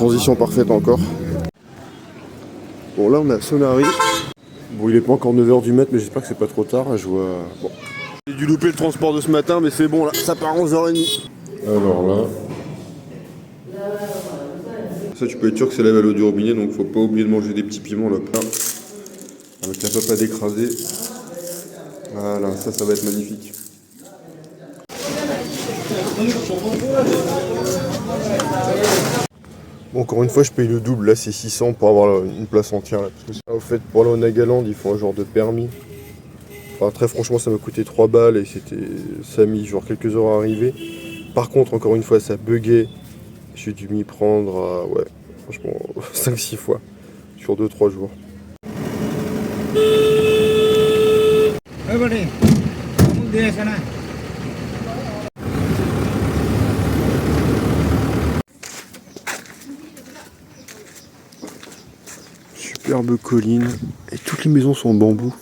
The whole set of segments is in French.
transition parfaite encore. Bon, là on a Sonari. Bon, il est pas encore 9h du mat, mais j'espère que c'est pas trop tard. Là, je vois. Bon. J'ai dû louper le transport de ce matin, mais c'est bon, là, ça part 11h30. Alors là. Ça, tu peux être sûr que c'est la l'eau du robinet, donc faut pas oublier de manger des petits piments là. Avec la patate écrasée. Voilà, ça va être magnifique. Bon, encore une fois, je paye le double. Là, c'est 600 pour avoir une place entière. Là, parce que au fait, pour aller au Nagaland, il faut un genre de permis. Enfin, très franchement, ça m'a coûté 3 balles et ça a mis genre quelques heures à arriver. Par contre, encore une fois, ça buguait. J'ai dû m'y prendre à, ouais, franchement, 5-6 fois sur 2-3 jours. Superbe colline et toutes les maisons sont en bambou.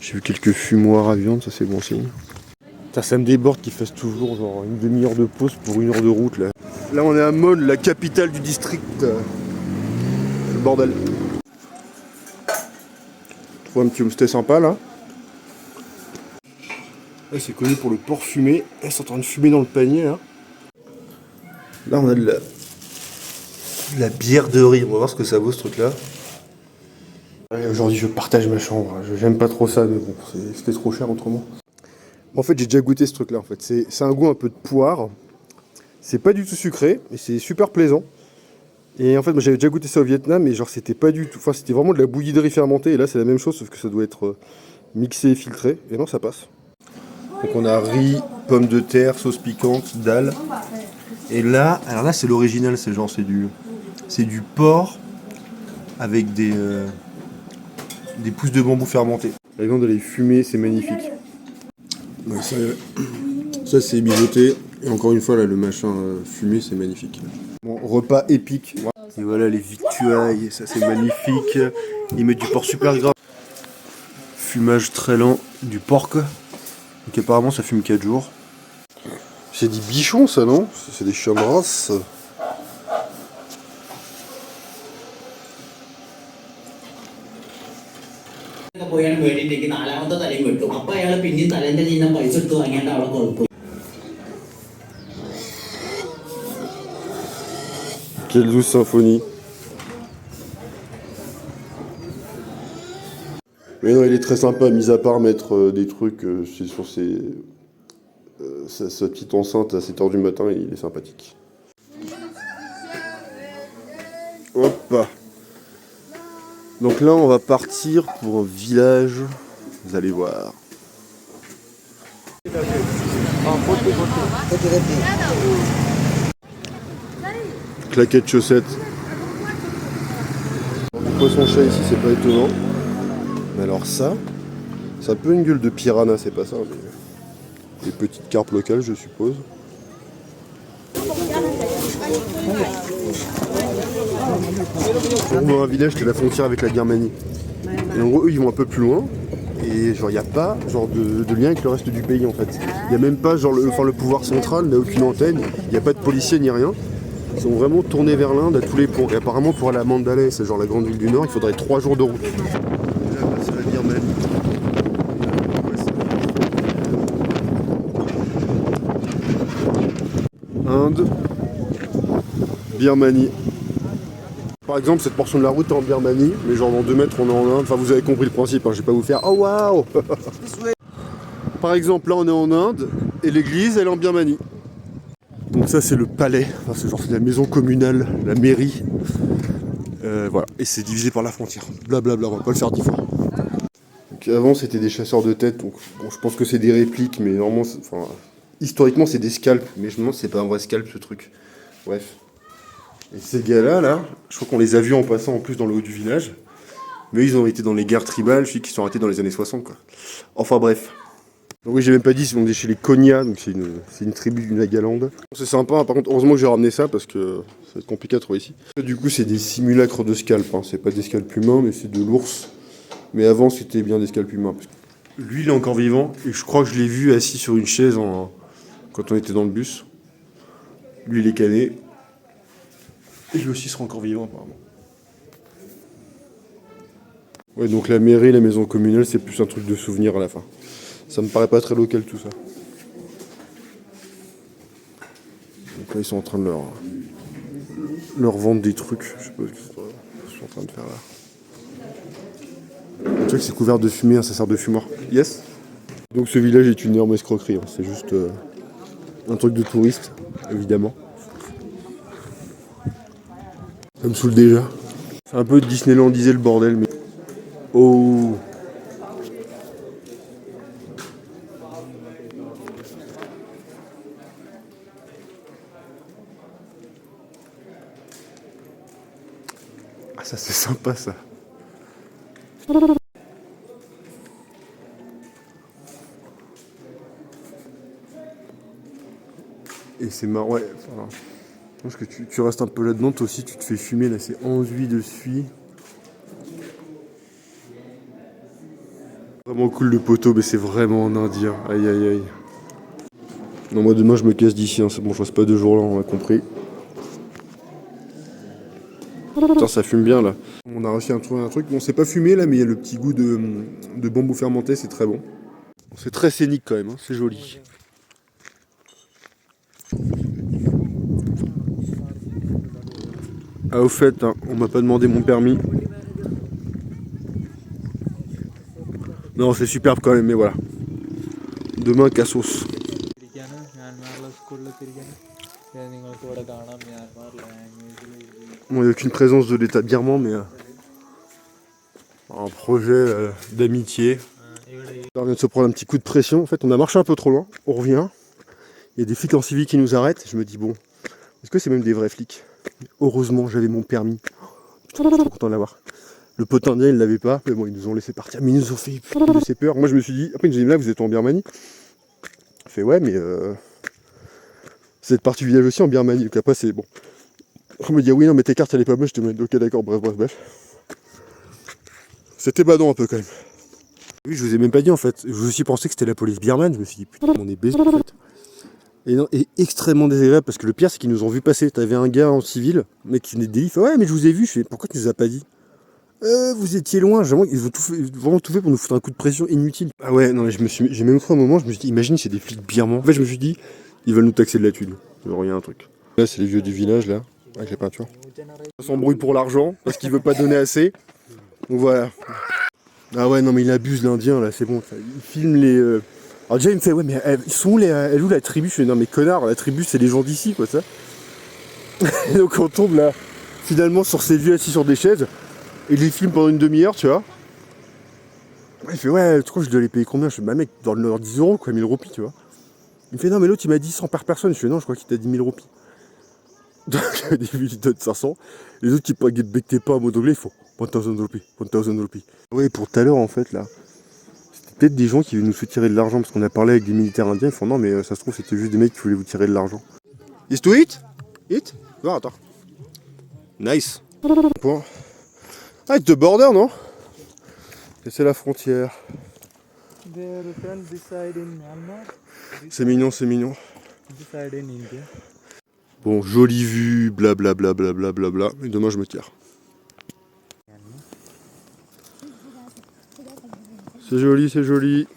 J'ai vu quelques fumoirs à viande, ça c'est bon signe. Ça me déborde qu'ils fassent toujours genre une demi-heure de pause pour 1 heure de route là. Là on est à Mon, la capitale du district. C'est le bordel. Trouve un petit homestay sympa là. Là c'est connu pour le porc fumé. Là c'est en train de fumer dans le panier là. Là on a de la bière de riz. On va voir ce que ça vaut ce truc là. Ouais, aujourd'hui je partage ma chambre. J'aime pas trop ça mais bon c'était trop cher autrement. En fait j'ai déjà goûté ce truc là en fait. C'est un goût un peu de poire. C'est pas du tout sucré, mais c'est super plaisant. Et en fait, moi j'avais déjà goûté ça au Vietnam, mais genre c'était pas du tout. Enfin, c'était vraiment de la bouillie de riz fermentée. Et là, c'est la même chose, sauf que ça doit être mixé et filtré. Et non, ça passe. Donc on a riz, pommes de terre, sauce piquante, dalle. Et là, alors là, c'est l'original. C'est genre, c'est du porc avec des pousses de bambou fermentées. La viande, elle est fumée, c'est magnifique. Ouais, ça c'est mijoté. Et encore une fois, là, le machin fumé, c'est magnifique. Bon, repas épique. Et voilà les victuailles, ça c'est magnifique. Ils mettent du porc super gras. Fumage très lent du porc. Donc apparemment, ça fume 4 jours. C'est des bichons, ça, non? C'est des chiens de race. Quelle douce symphonie. Mais non, il est très sympa, mis à part mettre des trucs sur sa petite enceinte à 7h du matin, il est sympathique. Hop. Donc là, on va partir pour un village. Vous allez voir. Claquettes chaussettes. Le poisson-chat ici, c'est pas étonnant. Mais alors ça a un peu une gueule de piranha, c'est pas ça, mais des petites carpes locales, je suppose. On voit un village qui est la frontière avec la Birmanie. Et en gros, eux, ils vont un peu plus loin. Et genre, il n'y a pas genre de lien avec le reste du pays en fait. Il n'y a même pas genre le pouvoir central n'a aucune antenne, il n'y a pas de policiers ni rien. Ils sont vraiment tournés vers l'Inde à tous les points. Et apparemment pour aller à Mandalay, c'est genre la grande ville du Nord, il faudrait 3 jours de route. Là, c'est la Birmanie. Inde, Birmanie. Par exemple, cette portion de la route est en Birmanie, mais genre dans 2 mètres on est en Inde. Enfin, vous avez compris le principe, hein. Je vais pas vous faire oh waouh. Par exemple, là on est en Inde et l'église elle est en Birmanie. Donc ça c'est le palais, enfin, c'est la maison communale, la mairie. Voilà, et c'est divisé par la frontière. Blablabla, on va pas le faire 10 fois. Donc avant c'était des chasseurs de tête, donc bon, je pense que c'est des répliques, mais normalement, enfin, historiquement c'est des scalps, mais je me demande si c'est pas un vrai scalp ce truc. Bref. Et ces gars-là, là, je crois qu'on les a vus en passant en plus dans le haut du village. Mais ils ont été dans les guerres tribales, je sais qu'ils sont arrêtés dans les années 60 quoi. Enfin bref. Donc oui, j'ai même pas dit, c'est chez les Konya, donc c'est une tribu du Nagaland. C'est sympa, hein. Par contre heureusement que j'ai ramené ça parce que ça va être compliqué à trouver ici. Du coup c'est des simulacres de scalp, hein. C'est pas des scalps humains mais c'est de l'ours. Mais avant c'était bien des scalps humains. Lui il est encore vivant et je crois que je l'ai vu assis sur une chaise quand on était dans le bus. Lui il est cané. Et lui aussi sera encore vivant apparemment. Ouais, donc la mairie, la maison communale, c'est plus un truc de souvenir à la fin. Ça me paraît pas très local tout ça. Donc là, ils sont en train de leur vendre des trucs. Je sais pas ce qu'ils sont en train de faire là. Tu vois que c'est couvert de fumée, hein, ça sert de fumoir. Yes. Donc ce village est une énorme escroquerie. Hein. C'est juste un truc de touriste, évidemment. Ça me saoule déjà. C'est un peu Disneylandisé le bordel, mais... Oh. Ah ça c'est sympa ça. Et c'est marrant, ouais. Enfin, je pense que tu restes un peu là-dedans, toi aussi tu te fais fumer, là c'est enduit de suie. Vraiment cool le poteau, mais c'est vraiment en indien. Aïe aïe aïe. Non, moi demain je me casse d'ici, hein. C'est bon, je reste pas 2 jours là, on a compris. Putain, ça fume bien là. On a réussi à trouver un truc. Bon, c'est pas fumé là, mais il y a le petit goût de bambou fermenté, c'est très bon. C'est très scénique quand même, hein. C'est joli. Ah, au fait, hein, on m'a pas demandé mon permis. Non, c'est superbe quand même, mais voilà. Demain, Cassos. Bon, il n'y a aucune présence de l'État birman, mais un projet d'amitié. On vient de se prendre un petit coup de pression. En fait, on a marché un peu trop loin. On revient. Il y a des flics en civil qui nous arrêtent. Je me dis, bon, est-ce que c'est même des vrais flics? Heureusement, j'avais mon permis. Putain, je suis trop content de l'avoir. Le pote indien, il l'avait pas. Mais bon, ils nous ont laissé partir. Mais ils nous ont fait laisser peur. Moi, je me suis dit, après, ils nous ont dit, là, vous êtes en Birmanie. Je fais, ouais, mais cette partie du village aussi en Birmanie. Donc après, c'est bon. On me dit, ah oui, non, mais tes cartes, elle est pas bonne. Je te mets, ok, d'accord, bref. C'était badant un peu quand même. Oui, je vous ai même pas dit en fait. Je vous aussi pensé que c'était la police birmane. Je me suis dit, putain, on est baisé en fait. Et non, et extrêmement désagréable parce que le pire, c'est qu'ils nous ont vu passer. T'avais un gars en civil, mec qui venait de Delhi, il fait, ouais, mais je vous ai vu. Je fais, pourquoi tu nous as pas dit? Vous étiez loin. Ils ont vraiment tout fait pour nous foutre un coup de pression inutile. Ah ouais, non, mais j'ai même cru un moment, je me suis dit, imagine, c'est des flics birmans. En fait, je me suis dit, ils veulent nous taxer de la thune. Alors, il y a un truc. Là, c'est les vieux du village, là, avec les peintures. On s'embrouille pour l'argent parce qu'il veut pas donner assez. Donc voilà. Ah ouais, non mais il abuse l'Indien là, c'est bon. Il filme les... Alors déjà il me fait, ouais mais ils sont où elle est où la tribu? Je fais, non mais connard, la tribu c'est les gens d'ici quoi ça. Et donc on tombe là, finalement sur ces vieux assis sur des chaises, et il les filme pendant une demi-heure, tu vois. Il fait, ouais, tu crois que je dois les payer combien? Je fais, bah mec, dans le nord 10 euros quoi, 1000 roupies, tu vois. Il me fait, non mais l'autre il m'a dit 100 par personne. Je fais, non, je crois qu'il t'a dit 1000 roupies. Donc au début il donne 500, les autres qui becquent pas en mode anglais, ils font 1000 roupies, 1000 roupies. Ouais, pour tout à l'heure en fait là, c'était peut-être des gens qui veulent nous tirer de l'argent parce qu'on a parlé avec des militaires indiens, ils font non mais ça se trouve c'était juste des mecs qui voulaient vous tirer de l'argent. Is to eat? Eat? Non, attends. Nice. Point. Ah, it's the border, non? Et c'est la frontière. C'est mignon, c'est mignon. Bon, jolie vue, blablabla, blablabla, mais demain je me tire. C'est joli, c'est joli.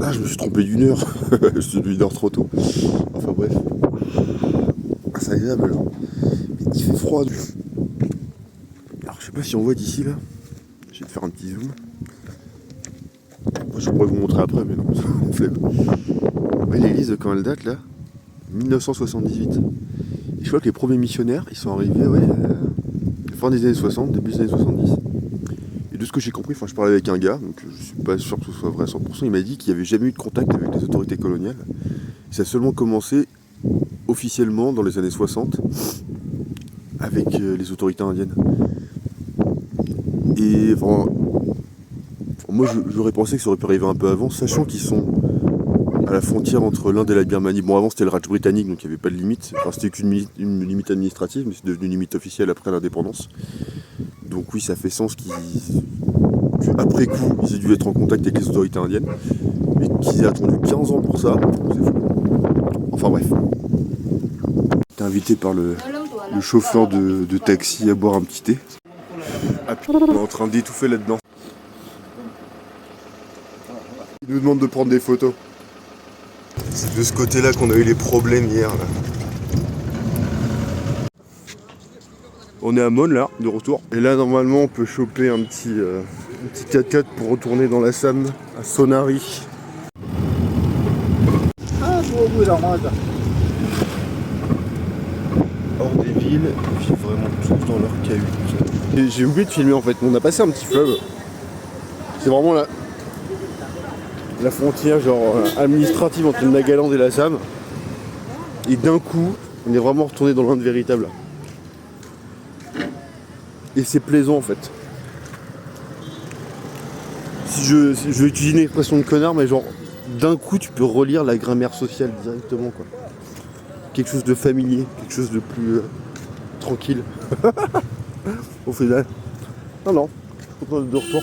Ah, je me suis trompé d'une heure. Je suis dû une heure trop tôt. Enfin bref. Ah, c'est agréable là. Mais il fait froid. Alors, je sais pas si on voit d'ici là. Je vais te faire un petit zoom. Moi, je pourrais vous montrer après, mais non, on fait. Ouais, l'église, quand elle date là, 1978. Et je crois que les premiers missionnaires, ils sont arrivés, fin des années 60, début des années 70. Et de ce que j'ai compris, je parlais avec un gars, donc je suis pas sûr que ce soit vrai à 100%, il m'a dit qu'il n'y avait jamais eu de contact avec les autorités coloniales. Ça a seulement commencé officiellement dans les années 60 avec les autorités indiennes. Et moi j'aurais pensé que ça aurait pu arriver un peu avant, sachant qu'ils sont à la frontière entre l'Inde et la Birmanie. Bon, avant c'était le Raj britannique, donc il n'y avait pas de limite. Enfin, c'était qu'une limite administrative, mais c'est devenu une limite officielle après l'indépendance. Donc oui, ça fait sens qu'après coup, ils aient dû être en contact avec les autorités indiennes, mais qu'ils aient attendu 15 ans pour ça, c'est fou. invité par le chauffeur de taxi à boire un petit thé. Ah putain, on est en train d'étouffer là-dedans. Il nous demande de prendre des photos. C'est de ce côté-là qu'on a eu les problèmes hier. Là. On est à Mon là, de retour. Et là, normalement, on peut choper un petit 4x4 pour retourner dans la Sam à Sonari. Hors des villes, ils vivent vraiment tous dans leur cahute. J'ai oublié de filmer en fait. On a passé un petit fleuve. C'est vraiment la frontière genre administrative entre le Nagaland et la Sam. Et d'un coup, on est vraiment retourné dans l'Inde véritable. Et c'est plaisant en fait. Si je vais utiliser une expression de connard, mais genre d'un coup tu peux relire la grammaire sociale directement quoi. Quelque chose de familier, quelque chose de plus tranquille. Au final. Non, je suis content d'être de retour.